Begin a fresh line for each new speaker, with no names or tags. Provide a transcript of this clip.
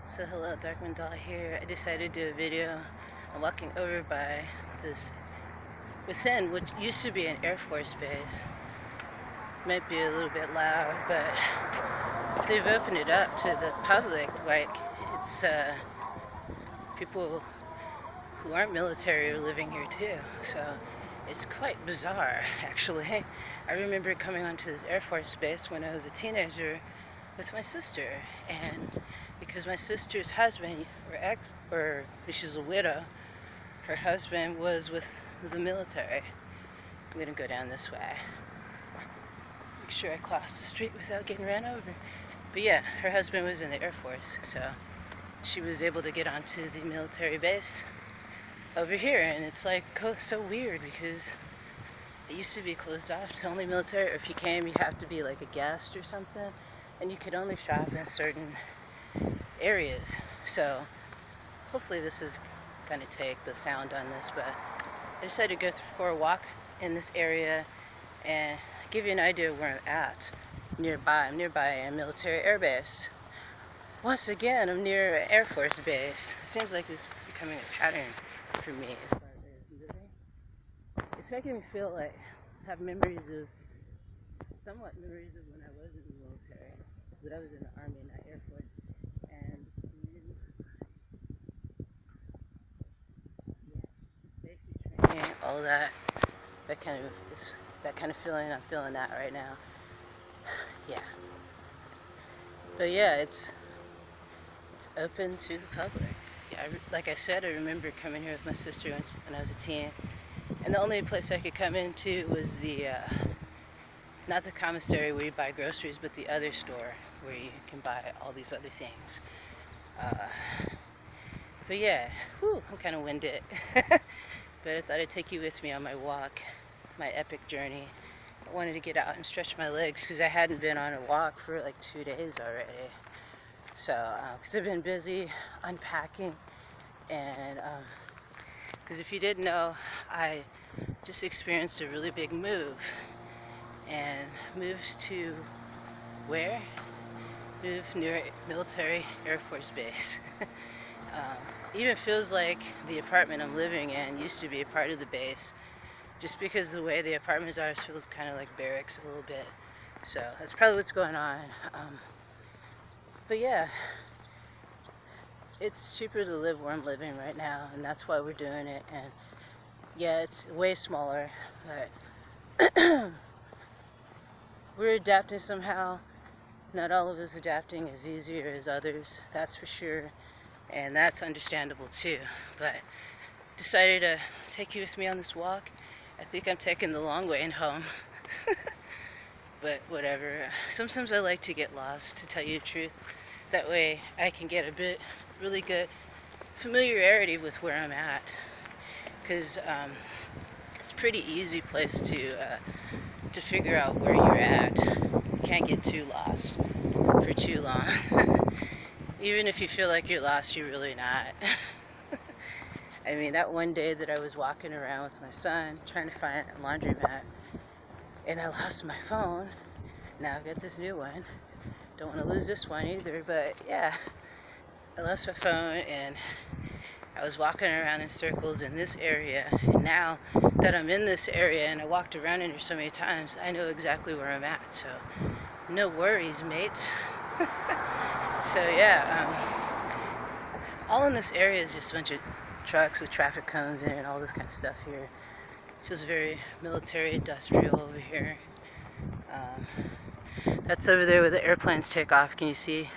So hello, Darkman Doll here. I decided to do a video. I'm walking over by this, within what used to be an Air Force base. Might be a little bit loud, but they've opened it up to the public. Like, it's people who aren't military are living here too. So it's quite bizarre, actually. I remember coming onto this Air Force base when I was a teenager with my sister, and because my sister's husband, she's a widow, her husband was with the military. I'm gonna go down this way. Make sure I cross the street without getting ran over. But yeah, her husband was in the Air Force, so she was able to get onto the military base over here, and it's like so weird because it used to be closed off to only military, or if you came, you have to be like a guest or something, and you could only shop in certain areas. So hopefully this is going to take the sound on this, but I decided to go for a walk in this area and give you an idea of where I'm at. I'm nearby a military air base. Once again, I'm near an Air Force base. It seems like it's becoming a pattern for me as far as living. It's making me feel like I have somewhat memories of when I was in the military, but I was in the Army, not Air Force. And basic training, all that kind of feeling. I'm feeling that right now. Yeah. But yeah, it's open to the public. Yeah, like I said, I remember coming here with my sister when I was a teen, and the only place I could come into was the not the commissary where you buy groceries, but the other store where you can buy all these other things. But yeah, I'm kind of winded. But I thought I'd take you with me on my walk, my epic journey. I wanted to get out and stretch my legs because I hadn't been on a walk for like 2 days already. So, because I've been busy unpacking, and because if you didn't know, I just experienced a really big move, and moved to where? Moved near military Air Force base. Even feels like the apartment I'm living in used to be a part of the base, just because the way the apartments are, it feels kind of like barracks a little bit. So that's probably what's going on. But yeah, it's cheaper to live where I'm living right now, and that's why we're doing it. And yeah, it's way smaller, but we're adapting somehow. Not all of us adapting as easy as others, that's for sure, and that's understandable too. But decided to take you with me on this walk. I think I'm taking the long way home. But whatever. Sometimes I like to get lost, to tell you the truth. That way I can get really good familiarity with where I'm at. Because it's a pretty easy place to figure out where you're at. You can't get too lost for too long. Even if you feel like you're lost, you're really not. I mean, that one day that I was walking around with my son trying to find a laundromat, and I lost my phone. Now I've got this new one. Don't want to lose this one either, but yeah, I lost my phone, and I was walking around in circles in this area, and now that I'm in this area and I walked around in here so many times, I know exactly where I'm at, so no worries, mate. So yeah, all in this area is just a bunch of trucks with traffic cones in it and all this kind of stuff here. Feels very military industrial over here. That's over there where the airplanes take off. Can you see?